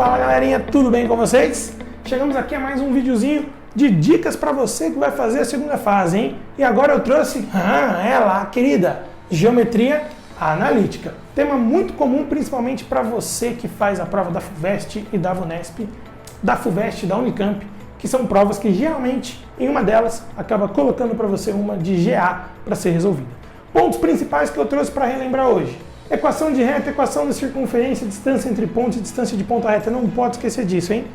Fala galerinha, tudo bem com vocês? Chegamos aqui a mais um videozinho de dicas para você que vai fazer a segunda fase, hein? E agora eu trouxe, ela, a querida, Geometria Analítica. Tema muito comum, principalmente para você que faz a prova da FUVEST e da VUNESP, da FUVEST e da Unicamp, que são provas que geralmente, em uma delas, acaba colocando para você uma de GA para ser resolvida. Pontos principais que eu trouxe para relembrar hoje. Equação de reta, equação de circunferência, distância entre pontos e distância de ponta reta. Não pode esquecer disso, hein?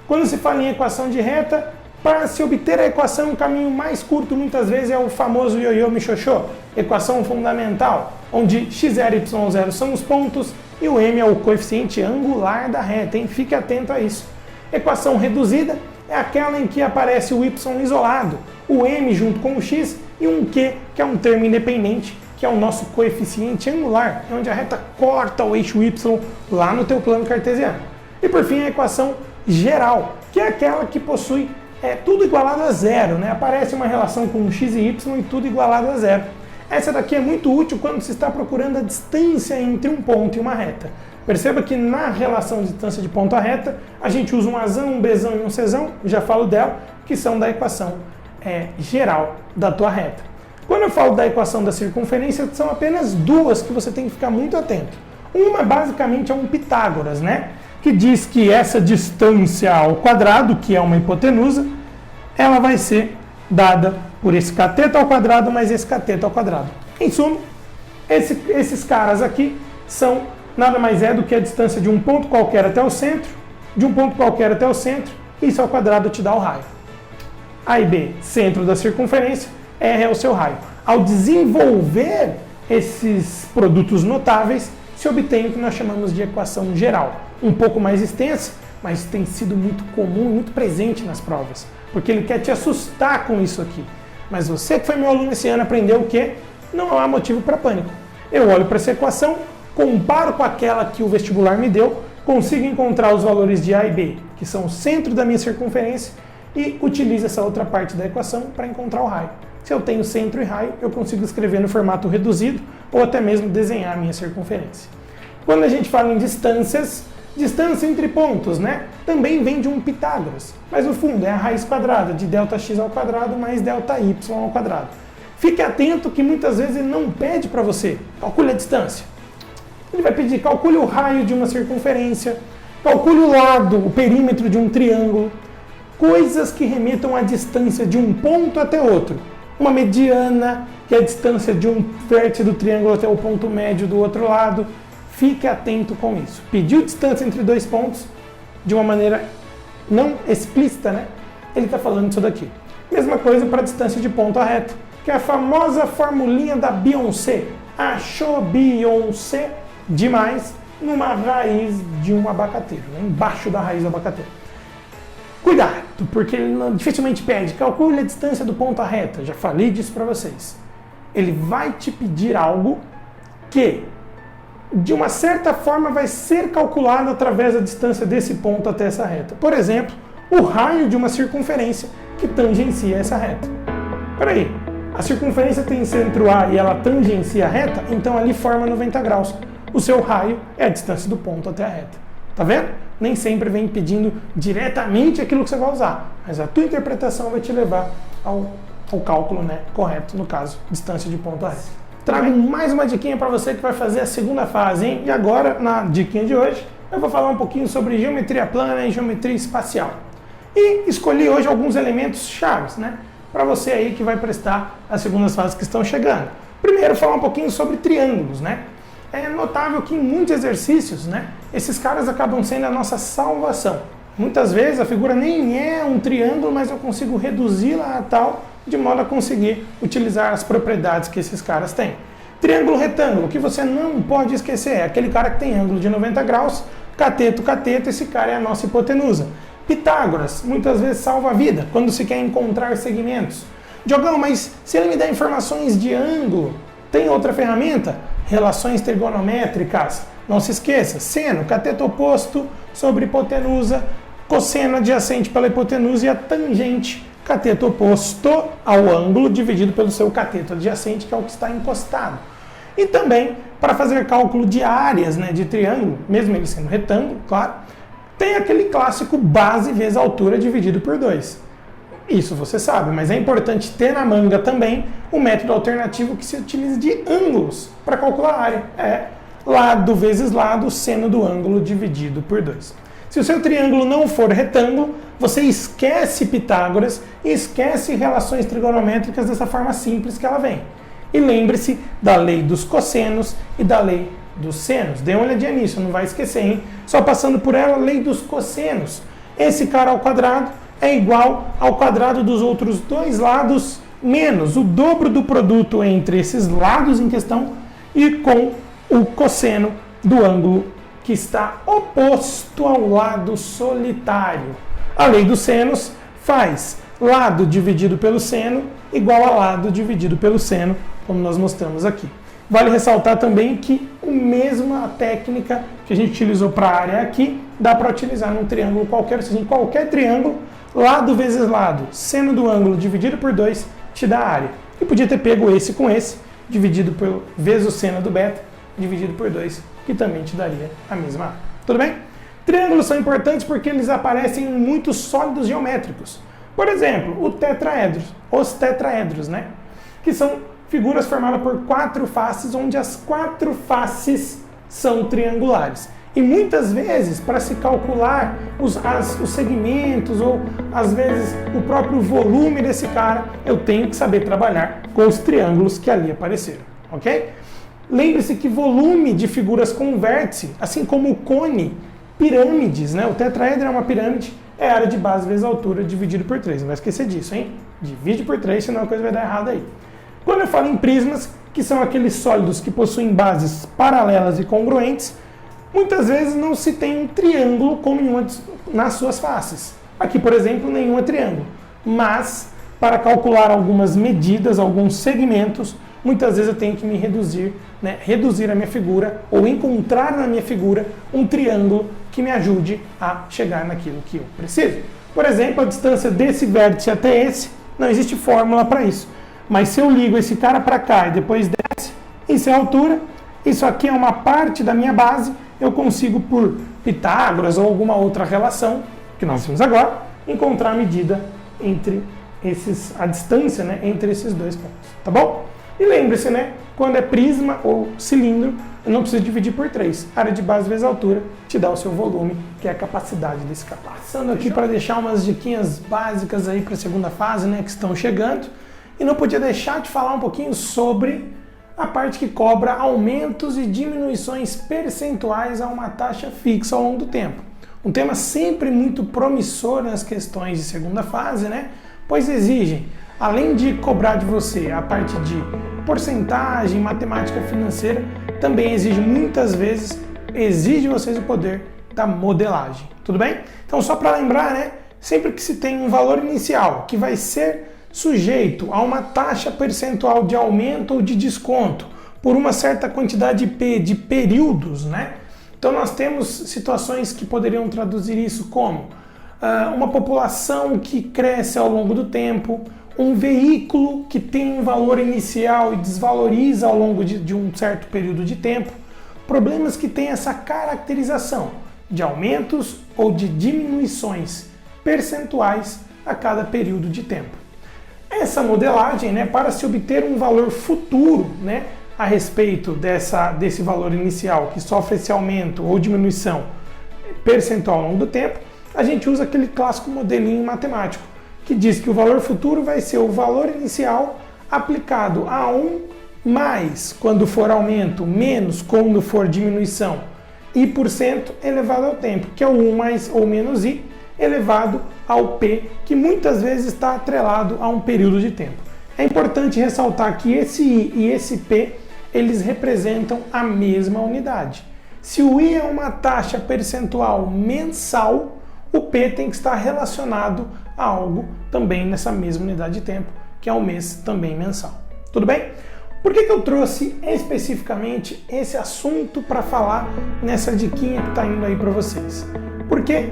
Quando se fala em equação de reta, para se obter a equação, o caminho mais curto muitas vezes é o famoso ioiô michôchô, equação fundamental, onde x0 e y0 são os pontos e o m é o coeficiente angular da reta, hein? Fique atento a isso. Equação reduzida é aquela em que aparece o y isolado, o m junto com o x e um q, que é um termo independente, que é o nosso coeficiente angular, onde a reta corta o eixo y lá no teu plano cartesiano. E por fim a equação geral, que é aquela que possui tudo igualado a zero, né? Aparece uma relação com x e y e tudo igualado a zero. Essa daqui é muito útil quando se está procurando a distância entre um ponto e uma reta. Perceba que na relação de distância de ponto a reta, a gente usa um azão, um bezão e um czão, já falo dela, que são da equação geral da tua reta. Quando eu falo da equação da circunferência, são apenas duas que você tem que ficar muito atento. Uma basicamente é um Pitágoras, né? Que diz que essa distância ao quadrado, que é uma hipotenusa, ela vai ser dada por esse cateto ao quadrado mais esse cateto ao quadrado. Em suma, esses caras aqui são nada mais do que a distância de um ponto qualquer até o centro, de um ponto qualquer até o centro, e isso ao quadrado te dá o raio. A e B, centro da circunferência, R é o seu raio. Ao desenvolver esses produtos notáveis, se obtém o que nós chamamos de equação geral. Um pouco mais extensa, mas tem sido muito comum, muito presente nas provas, porque ele quer te assustar com isso aqui. Mas você que foi meu aluno esse ano aprendeu o quê? Não há motivo para pânico. Eu olho para essa equação, comparo com aquela que o vestibular me deu, consigo encontrar os valores de A e B, que são o centro da minha circunferência, e utilizo essa outra parte da equação para encontrar o raio. Se eu tenho centro e raio, eu consigo escrever no formato reduzido ou até mesmo desenhar a minha circunferência. Quando a gente fala em distâncias, distância entre pontos, né? Também vem de um Pitágoras, mas no fundo é a raiz quadrada de Δx ao quadrado mais Δy ao quadrado. Fique atento que muitas vezes ele não pede para você, calcule a distância. Ele vai pedir, calcule o raio de uma circunferência, calcule o lado, o perímetro de um triângulo, coisas que remetam à distância de um ponto até outro. Uma mediana, que é a distância de um vértice do triângulo até o ponto médio do outro lado. Fique atento com isso. Pediu distância entre dois pontos de uma maneira não explícita, né? Ele está falando isso daqui. Mesma coisa para a distância de ponto a reta, que é a famosa formulinha da Beyoncé. Achou Beyoncé demais numa raiz de um abacateiro, né? Embaixo da raiz do abacateiro. Cuidado, porque ele dificilmente pede, calcule a distância do ponto à reta. Já falei disso para vocês. Ele vai te pedir algo que, de uma certa forma, vai ser calculado através da distância desse ponto até essa reta. Por exemplo, o raio de uma circunferência que tangencia essa reta. Espera aí, a circunferência tem centro A e ela tangencia a reta, então ali forma 90 graus. O seu raio é a distância do ponto até a reta. Tá vendo? Nem sempre vem pedindo diretamente aquilo que você vai usar, mas a tua interpretação vai te levar ao cálculo, né, correto, no caso, distância de ponto a reta. Trago mais uma diquinha para você que vai fazer a segunda fase, hein? E agora, na diquinha de hoje, eu vou falar um pouquinho sobre geometria plana e geometria espacial. E escolhi hoje alguns elementos chaves, né, para você aí que vai prestar as segundas fases que estão chegando. Primeiro, falar um pouquinho sobre triângulos, né? É notável que em muitos exercícios, né, esses caras acabam sendo a nossa salvação. Muitas vezes a figura nem é um triângulo, mas eu consigo reduzi-la a tal, de modo a conseguir utilizar as propriedades que esses caras têm. Triângulo retângulo, que você não pode esquecer, é aquele cara que tem ângulo de 90 graus, cateto, cateto, esse cara é a nossa hipotenusa. Pitágoras, muitas vezes salva a vida, quando se quer encontrar segmentos. Diogão, mas se ele me der informações de ângulo, tem outra ferramenta? Relações trigonométricas. Não se esqueça, seno, cateto oposto sobre hipotenusa, cosseno adjacente pela hipotenusa e a tangente, cateto oposto ao ângulo dividido pelo seu cateto adjacente, que é o que está encostado. E também, para fazer cálculo de áreas, né, de triângulo, mesmo ele sendo retângulo, claro, Tem aquele clássico base vezes altura dividido por 2. Isso você sabe, mas é importante ter na manga também o método alternativo que se utiliza de ângulos para calcular a área. É lado vezes lado, seno do ângulo dividido por 2. Se o seu triângulo não for retângulo, você esquece Pitágoras e esquece relações trigonométricas dessa forma simples que ela vem. E lembre-se da lei dos cossenos e da lei dos senos. Dê uma olhadinha nisso, não vai esquecer, hein? Só passando por ela, lei dos cossenos. Esse cara ao quadrado é igual ao quadrado dos outros dois lados, menos o dobro do produto entre esses lados em questão e com o cosseno do ângulo que está oposto ao lado solitário. A lei dos senos faz lado dividido pelo seno igual a lado dividido pelo seno, como nós mostramos aqui. Vale ressaltar também que a mesma técnica que a gente utilizou para a área aqui, dá para utilizar num triângulo qualquer, ou seja, em qualquer triângulo, lado vezes lado, seno do ângulo dividido por 2, te dá a área. E podia ter pego esse com esse, dividido por vezes o seno do beta, dividido por 2, que também te daria a mesma área. Tudo bem? Triângulos são importantes porque eles aparecem em muitos sólidos geométricos. Por exemplo, os tetraedros, né? Que são figuras formadas por 4 faces, onde as 4 faces são triangulares. E muitas vezes, para se calcular os segmentos ou, às vezes, o próprio volume desse cara, eu tenho que saber trabalhar com os triângulos que ali apareceram, ok? Lembre-se que volume de figuras com vértice, assim como o cone, pirâmides, né? O tetraedro é uma pirâmide, é área de base vezes altura dividido por 3. Não vai esquecer disso, hein? Divide por 3, senão a coisa vai dar errado aí. Quando eu falo em prismas, que são aqueles sólidos que possuem bases paralelas e congruentes, muitas vezes não se tem um triângulo com nenhuma nas suas faces. Aqui, por exemplo, nenhum é triângulo. Mas, para calcular algumas medidas, alguns segmentos, muitas vezes eu tenho que me reduzir, né, reduzir a minha figura ou encontrar na minha figura um triângulo que me ajude a chegar naquilo que eu preciso. Por exemplo, a distância desse vértice até esse, não existe fórmula para isso. Mas se eu ligo esse cara para cá e depois desce, isso é a altura, isso aqui é uma parte da minha base, eu consigo, por Pitágoras ou alguma outra relação, que nós vimos agora, encontrar a medida entre a distância, né, entre esses dois pontos, tá bom? E lembre-se, né, quando é prisma ou cilindro, eu não preciso dividir por 3. Área de base vezes altura te dá o seu volume, que é a capacidade de escapar. Passando aqui para deixar umas diquinhas básicas aí para a segunda fase, né, que estão chegando. E não podia deixar de falar um pouquinho sobre a parte que cobra aumentos e diminuições percentuais a uma taxa fixa ao longo do tempo. Um tema sempre muito promissor nas questões de segunda fase, né? Pois exigem, além de cobrar de você a parte de porcentagem, matemática financeira, também exige muitas vezes, exige de vocês o poder da modelagem. Tudo bem? Então, só para lembrar, né? Sempre que se tem um valor inicial que vai ser sujeito a uma taxa percentual de aumento ou de desconto por uma certa quantidade de períodos, né? Então nós temos situações que poderiam traduzir isso como uma população que cresce ao longo do tempo, um veículo que tem um valor inicial e desvaloriza ao longo de um certo período de tempo, problemas que têm essa caracterização de aumentos ou de diminuições percentuais a cada período de tempo. Essa modelagem, né, para se obter um valor futuro, né, a respeito desse valor inicial que sofre esse aumento ou diminuição percentual ao longo do tempo, a gente usa aquele clássico modelinho matemático, que diz que o valor futuro vai ser o valor inicial aplicado a 1 mais quando for aumento, menos quando for diminuição, i por cento elevado ao tempo, que é o 1 mais ou menos i, elevado ao P, que muitas vezes está atrelado a um período de tempo. É importante ressaltar que esse I e esse P, eles representam a mesma unidade. Se o I é uma taxa percentual mensal, o P tem que estar relacionado a algo também nessa mesma unidade de tempo, que é o mês também mensal. Tudo bem? Por que eu trouxe especificamente esse assunto para falar nessa diquinha que está indo aí para vocês? Porque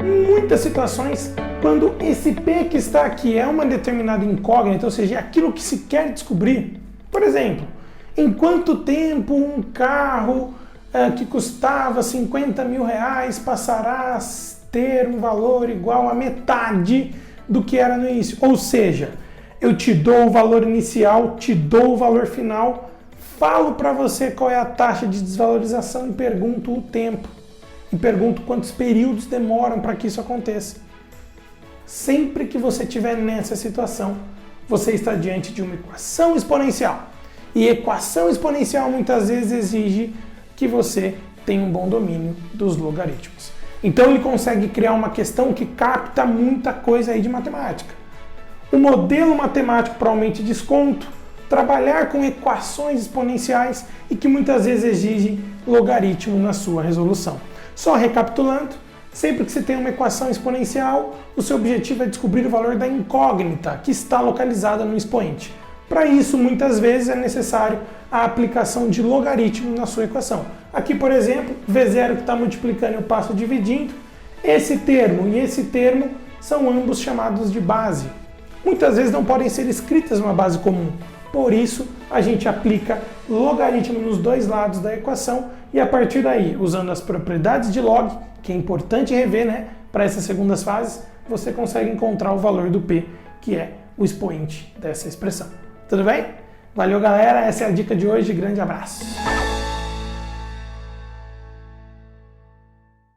em muitas situações, quando esse P que está aqui é uma determinada incógnita, ou seja, é aquilo que se quer descobrir, por exemplo, em quanto tempo um carro que custava 50 mil reais passará a ter um valor igual a metade do que era no início. Ou seja, eu te dou o valor inicial, te dou o valor final, falo para você qual é a taxa de desvalorização e pergunto o tempo. E pergunto quantos períodos demoram para que isso aconteça. Sempre que você estiver nessa situação, você está diante de uma equação exponencial. E equação exponencial muitas vezes exige que você tenha um bom domínio dos logaritmos. Então ele consegue criar uma questão que capta muita coisa aí de matemática. O modelo matemático para aumento de desconto, trabalhar com equações exponenciais e que muitas vezes exigem logaritmo na sua resolução. Só recapitulando, sempre que você tem uma equação exponencial, o seu objetivo é descobrir o valor da incógnita que está localizada no expoente. Para isso, muitas vezes é necessário a aplicação de logaritmo na sua equação. Aqui, por exemplo, V0 que está multiplicando eu passo dividindo. Esse termo e esse termo são ambos chamados de base. Muitas vezes não podem ser escritas numa base comum. Por isso, a gente aplica logaritmo nos dois lados da equação e a partir daí, usando as propriedades de log, que é importante rever, né, para essas segundas fases, você consegue encontrar o valor do P, que é o expoente dessa expressão. Tudo bem? Valeu, galera. Essa é a dica de hoje. Grande abraço.